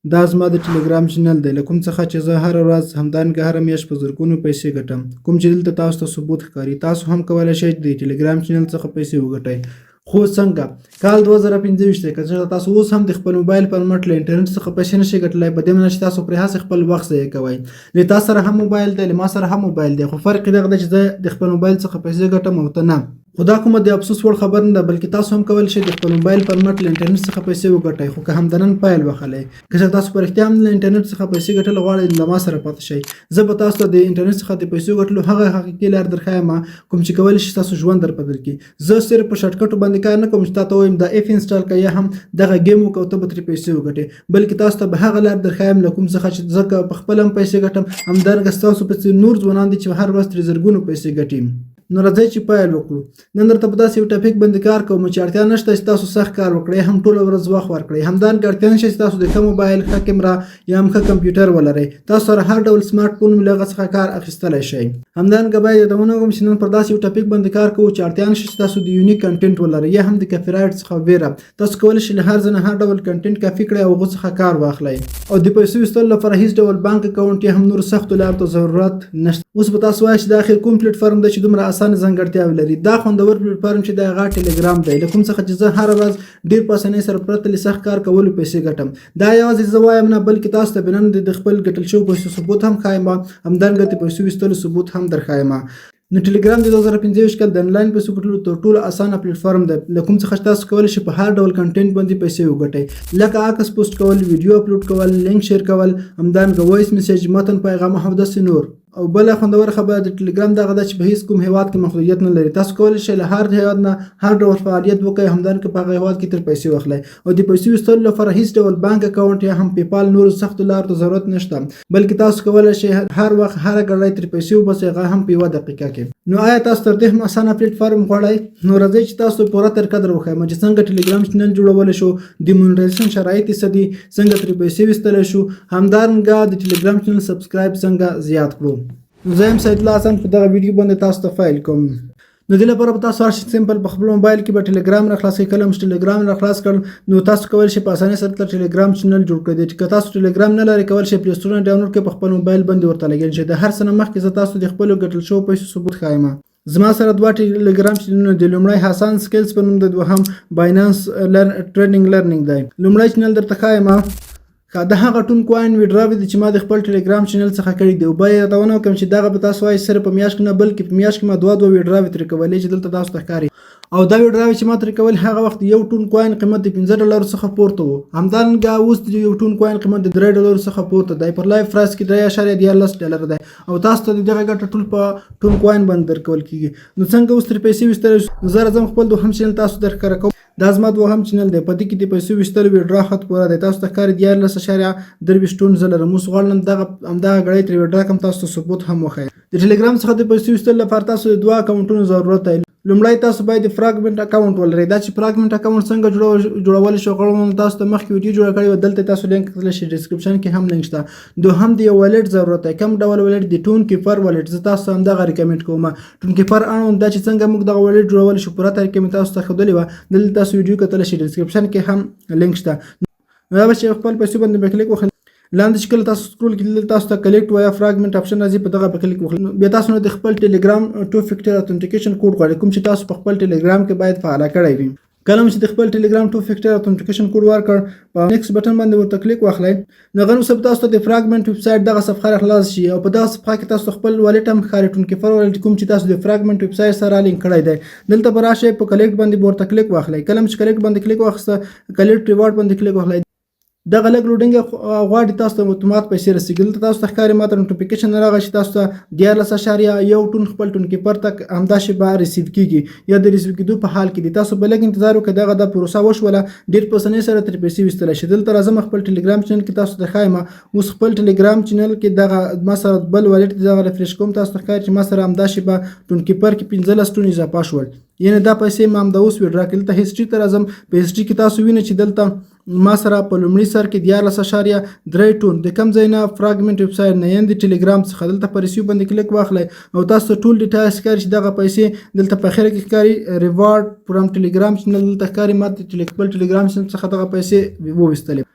دا زما د ټلګرام چینل دی له کوم څخه چې زه هره ورځ همدارنګه هره میاشت په زرګونو پیسې ګټم کوم چې دلته تاسو ته ثبوت ښکاري تاسو هم کولی شئ د ټلګرام چینل څخه پیسې وګټئ خو څنګه کال 2025 دی که چېرته تاسو اوس هم د خپل موبایل پر مټ له انټرنټ څخه پیسې نشئ ګټلی په دې معنی چې تاسو پرې هسې خپل وخت ضایع کوئ له تا سره هم موبایل دی له ما سره هم موبایل دی خو فرق یې دغه دی چې زه د خپل موبایل څخه پیسې ګټم او ته نه خو دا کومه د افسوس وړ خبر نه ده بلکې تاسو هم کولی شئ د خپل موبایل پر مټ له انټرنټ څخه پیسې وګټئ خو که همدنن پیل وخلئ که چېرته تاسو په رښتیا هم له انټرنټ څخه پیسې ګټل غواړئ له ما سره پاتې شئ زه به تاسو ته د انټرنټ څخه د پیسو ګټلو هغه حقیقي لار درښایم کوم چې کولی شي ستاسو ژوند در بدل کړي زه صرف په شارټکټو باندې کار نه کوم چې تا ته ووایم دا ایف انسټال کړه یا هم دغه ګیم وکړه او ته به ترې پیسې وګټې بلکې تاسو ته به هغه لار درښایم له کوم څخه چې زه که پخپله هم پیسې ګټم همدارنګه ستاسو په څېر نور ځوانان دي چې هر ورځ ترې زرګونو پیسې ګټي نو راځئ چې پیل وکړو نن درته په داسې یو ټاپک باندې کار کوم چې اړتیا نشته چې تاسو سخت کار وکړئ هم ټوله ورځ وخت ورکړئ همدارنګه اړتیا نشته چې تاسو د ښه موبایل ښه کیمرا یا هم ښه کمپیوټر ولرئ تاسو سره هر ډول سمارټ فون له هغه څخه کار اخیستلی شئ همدارنګه باید دا ونه وکړم چې نن پر داسې یو ټاپک باندې کار کوو چې اړتیا نشته چې تاسو د یونیک کنټینټ ولرئ یا هم د کاپي رایټ څخه ویره تاسو کولی شئ له هر ځای نه هر ډول کنټینټ کاپي کړئ او هغو څخه کار واخلئ او د پیسو ایستلو لپاره هیڅ ډول بانک اکاونټ یا هم نورو سختو لارو ته ضرورت نشته اوس به تاسو وایئ چې دا اخر کوم پلیټ فارم دی چې دومره اسانه ځانګړتیاوې لري دا خوندور پلیټ فارم چې دی هغه ټلګرام دی له کوم څخه چې زه هره ورځ ډېر په اسانۍ سره پرته له سخت کار کولو پیسې ګټم دا یوازې زه وایم نه بلکې تاسو ته بنن د خپل ګټل شویو پیسو ثبوت هم ښایم همدارنګه د پیسو ایستلو ثبوت هم درښایم نو ټلګرام د 2025 کال د انلاین پیسو ګټلو تر ټولو اسانه پلیټ فارم دی له کوم څخه تاسو کولی شئ په هر ډول کنټینټ باندې پیسې وګټئ لکه عکس پوسټ کول ویډیو اپلوډ کول لینک شیر کول همدارنګه وایس میسیج متن پیغام او داسې نور او بله خوندوره خبره د ټلګرام دغه ده چې په هیڅ کوم هیواد کې محدودیت نه لري تاسو کولی شئ له هر هیواد نه هر ډول فعالیت وکړئ همدارنګه په هغه هیواد کې تر پیسې واخلئ او د پیسو ایستلو لپاره هیڅ ډول بانک اکاونټ یا هم پیپال نورو سختو لارو ته ضرورت نشته بلکې تاسو کولی شئ هر وخت هره ګړۍ تر پیسې وباسئ هغه هم په یوه دقیقه کې نو آیا تاسو تر دې هم اسانه پلیټ فارم غواړئ نو راځئ چې تاسو پوره طریقه در وښیم چې څنګه ټلګرام چینل جوړولی شو د مونیټایزیشن شرایط یې څه دي څنګه ترې پیسې ویستلی شو همدارنګه د ټلګرام چینل سبسکرایب څنګه زیات کړو زه یم سید الله حسن په دغه ویډیو باندې تاسو ته فایل کوم نو دې لپاره به تاسو هر شي سمپل په خپل موبایل کې به ټلګرام راخلاص کړئ کله مو ټلګرام راخلاص کړ نو تاسو کولی شئ په اسانۍ سره ټلګرام چینل جوړ کړئ چې تاسو ټلګرام نه لرئ کولی شئ پلی سټور نه ډاونلوډ کړئ په خپل موبایل باندې ورته لګین شئ د هر څه نه مخکې زه تاسو د خپلو ګټل شویو پیسو ثبوت ښایم زما سره دوه ټلګرام چینلونه دي لومړی حسن سکیلز په نوم د دوهم باینانس ټریډینګ لرنینګ دی لومړی چینل درته ښایم د هغه ټون کوین ویډراوې دي چې ما د خپل ټلګرام چینل څخه کړي دي او باید راته ونه وکړم چې دغه به تاسو وایئ صرف په میاشت کې نه بلکې په میاشت کې ما دوه ویډراوې ترې کولې چې دلته تاسو ته ښکاري او دا ویډراوې چې ما ترې کول هغه وخت یو ټون کوین قیمت د $15 څخه پورته و همدارنګه اوس د یو ټون کوین قیمت د $3 څخه پورته دی پر لایف پرایس کې $3.14 دی او تاسو ته دغه ګټه ټول په ټون کوین باندې درکول کیږي نو څنګه اوس ترې پیسې ویستلی زه راځم خپل دوهم چینل تاسو در ښکاره کوم دا زما دوهم چینل دی په دې کې د پیسو ویستلو ویډرا خط پوره دی تاسو ته ښکاري 14.23 زه لرم اوس غواړم همدغه ګړۍ ترې ویډرا کړم تاسو ته ثبوت هم وښیم د ټلګرام څخه د پیسو ویستلو لپاره تاسو د دوه اکاونټونو ضرورت دی لومړی تاسو باید د فراګمنټ اکاونټ ولرئ دا چې فراګمنټ اکاونټ څنګه جوړولی شو غواړم تاسو ته مخکې ویډیو جوړه کړې وه دلته تاسو لینک کتلی شئ ډسکرپشن کې هم لینک شته دوهم د یو والټ ضرورت دی کوم ډول والټ د ټون کیپر والټ زه تاسو ته همدغه ریکمنډ کوم ټون کیپر اړوند دا چې څنګه موږ دغه والټ جوړولی شو پوره طریقه مې تاسو ته ښودلې وه دلته تاسو ویډیو کتلی شئ ډسکرپشن کې هم لینک شته نو دا به چې خپل پیسو باندې به کلیک وکړئ لاندې چې کله تاسو سکرول کړئ تاسو ته کلیکټ ویا فراګمنټ اپشن راځي په دغه په کلیک وکړئ بیا تاسو نو د خپل ټلګرام 2 فیکټر اتنټیکیشن کوډ غواړئ کوم چې تاسو په خپل ټلګرام کې باید فعاله کړی وي کله چې د خپل ټلګرام 2 فیکټر اتنټیکیشن کوډ ورکړ په نیکسټ بټن باندې ورته کلیک واخلئ نو غنو سب تاسو ته د فراګمنټ ویب سایټ دغه صفحه خلاص شي او په دغه صفحه کې تاسو خپل والټ هم ښکاري ټون کیپر والټ کوم چې تاسو د فراګمنټ ویب سایټ سره لینک کړی دی دلته به راشئ په کلیکټ باندې ورته کلیک واخلئ کله چې کلیکټ باندې کلیک واخسته کلیکټ ریوارډ باندې کلیک واخلئ دغه لږ لوډینګ غواړي تاسو ته اتومات پیسې رسیږي دلته تاسو ته ښکاري ماته نوټیفیکیشن راغی چې تاسو ته 14.1 ټون خپل ټون کیپر تک همداسې به ریسیو کیږي یا د ریسیو کېدو په حال کې دي تاسو به لږ انتظار وکړئ دغه د پروسه وشوله ډېر په اسانۍ سره ترې پیسې ویستلی شي دلته راځم خپل ټلګرام چینل کې تاسو ته ښایم اوس خپل ټلګرام چینل کې دغه ما سره بل والټ دغه ریفریش کوم تاسو ته ښکاري چې ما سره همداسې به ټون کیپر کې 15 ټون اضافه شول یعنې دا پیسې ما همدا اوس ویډرا کړي دلته هیسټري ته راځم په هیسټري کې تاسو وینئ چې دلته ما سره په لومړي سر کې 14.3 ټون د کم ځای نه فراګمنټ ویب سایټ نه یعنې د ټلګرام څخه دلته په ریسیو باندې کلیک واخلئ او تاسو ټول ډیټیل ښکاري چې دغه پیسې دلته په اخره کې ښکاري ریوارډ فرام ټلګرام چینل دلته ښکاري ما د خپل ټلګرام چینل څخه دغه پیسې وویستلې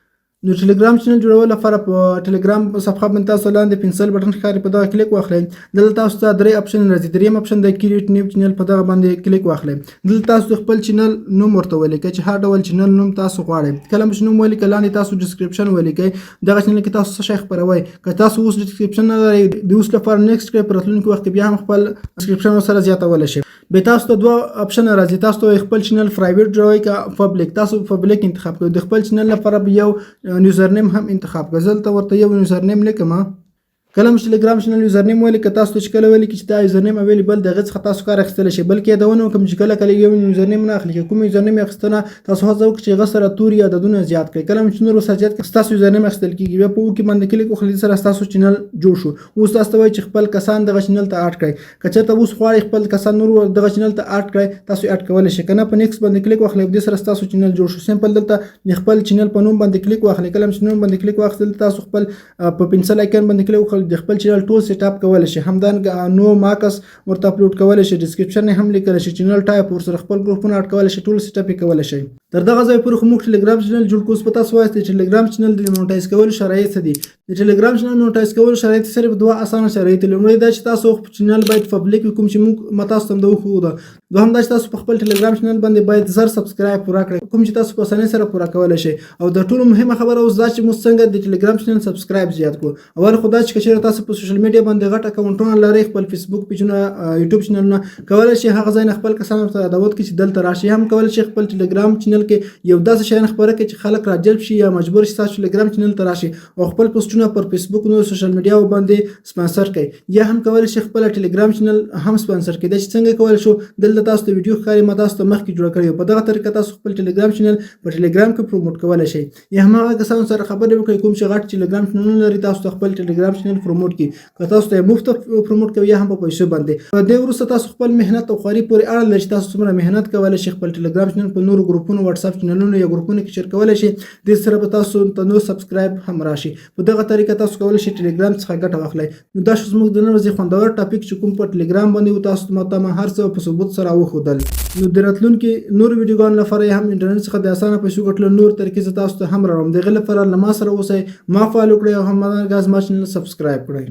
نو ټلګرام چینل جوړولو لپاره په ټلګرام صفحه باندې تاسو لاندې پنسل بټن ښکاري په دغه کلیک واخلئ. دلته تاسو ته 3 اپشن راځي. دریم اپشن د کریټ نیو چینل په دغه باندې کلیک واخلئ. دلته تاسو د خپل چینل نوم ورته ولیکئ چې هر ډول چینل نوم تاسو غواړئ. کله چې نوم ولیکئ لاندې تاسو ډسکرپشن ولیکئ دغه چینل کې تاسو څه شی خپروئ. که تاسو اوس ډسکرپشن نه لرئ د اوس لپاره نیکسټ کړئ، په راتلونکي وخت کې بیا هم خپل ډسکرپشن ورسره زیاتولی شئ. بیا تاسو ته 2 اپشن راځي. تاسو ته خپل چینل پرایویټ جوړوئ که پبلیک. تاسو پبلیک انتخاب کړئ. د خپل چینل لپاره یو یوزر نیم هم انتخاب کړئ. زه دلته ورته یو یوزر نیم لیکم. کله چې ټلګرام چینل یوزر نیم ولیکئ تاسو ته چې کله ولیکئ چې دا یوزر نیم اویلیبل د هغې څخه تاسو کار اخیستلی شئ، بلکې یادونه وکړم چې کله کله یو یوزر نیم نه اخلي. که کوم یوزر نیم اخیستنه تاسو هڅه وکړئ چې هغه سره توري عددونه زیات کړئ. کله چې نور ورسره زیات کړئ ستاسو یوزر نیم اخیستل کېږي. بیا په اوکې باندې کلیک وکړئ، سره ستاسو چینل جوړ شو. اوس تاسو ته وایي چې خپل کسان دغه چینل ته اډ کړئ. که چېرته اوس غواړئ خپل کسان نور دغه چینل ته اډ کړئ تاسو اډ کولی شئ، که نه په نیکسټ باندې کلیک واخلئ. په دې سره ستاسو چینل جوړ شو. سمپل دلته خپل چینل په نوم باندې کلیک واخلئ. کله چې نوم باندې کلیک واخلئ تاسو خپل په پنسل آیکن باندې کلیک وکړئ د خپل چینل ټول سیټ اپ کولی شئ. همدارنګه نو مارکس ورته اپلوډ کولی شئ، ډسکرپشن یې هم لیکلی شئ، چینل ټایپ ورسره خپل ګروپونه اډ کولی شئ، ټول سیټ اپ یې کولی شئ. تر دغه ځایه پورې خو موږ ټلګرام چینل جوړ کړو. اوس په تاسو وایاست چې ټلګرام چینل د مونټایز کولو شرایط څه دي. د ټلګرام چینل مونټایز کولو شرایط صرف 2 اسانه شرایط. لومړی دا چې تاسو چینل باید پبلیک وي، کوم چې موږ تاسو ته هم د وښودو. دوهم دا چې تاسو په خپل ټلګرام چینل باندې باید 1000 سبسکرایب پوره کړئ، کوم چې تاسو په اسانۍ سره پوره کولی شئ. او د ټولو مهمه خبره اوس دا چې موږ څنګه د ټلګرام چینل سبسکرایب زیات کړو. اول خو دا چې که چېرې تاسو په سوشل میډیا باندې غټ اکاونټونه لرئ، خپل فیسبوک پیجونه، یوټیوب چینلونه، کولی شئ هغه ځای نه خپل کسان ورته دعوت کړئ چې دلته راشي. هم کولی شئ خپل ټلګرام چینل کې یو داسې شیان خپاره کړئ چې خلک راجلب شي یا مجبور شي تاسو ټلګرام چینل ته راشي او خپل پوسټونه پر فیسبوک نو سوشل میډیا باندې سپانسر کړئ. یا هم کولی شئ خپل ټلګرام چینل هم سپانسر کړئ. دا چې څنګه کولی شو دلته تاسو ته ویډیو ښکاري، ما تاسو ته مخکې جوړه کړې. په دغه طریقه تاسو خپل ټلګرام چینل په ټلګرام کې پروموټ کولی شئ. یا هم هغه کسانو سره خبرې وکړئ کوم چې غټ ټلګرام چینلونه لري، تاسو ته خپل ټلګرام چینل پروموټ کړي. که تاسو ته یې مفت پروموټ کوي یا هم په پیسو باندې. په دې وروسته تاسو خپل مهنت او خواري پورې اړه لري چې تاسو څومره مهنت کولی شئ خپل ټلګرام چینل په نورو ګروپونو، واتساپ چینلونو یا ګروپونو کې شیر کولی شئ. دې سره به تاسو ته نور سبسکرایب هم راشي. په دغه طریقه تاسو کولی شئ ټلګرام څخه ګټه واخلئ. نو دا شو زموږ د نن ورځې خوندور ټاپک چې کوم په ټلګرام باندې و تاسو ته هر څه په ثبوت سره وښودل. نو د راتلونکي نور ویډیوګانو لپاره هم انټرنیټ څخه د اسانه پیسو ګټلو نور طریقې زه تاسو ته هم راوړم. د هغې لپاره له ما سره اوسئ، ما فالو کړئ او همدارنګه زما چینل سبسکرایب کړئ.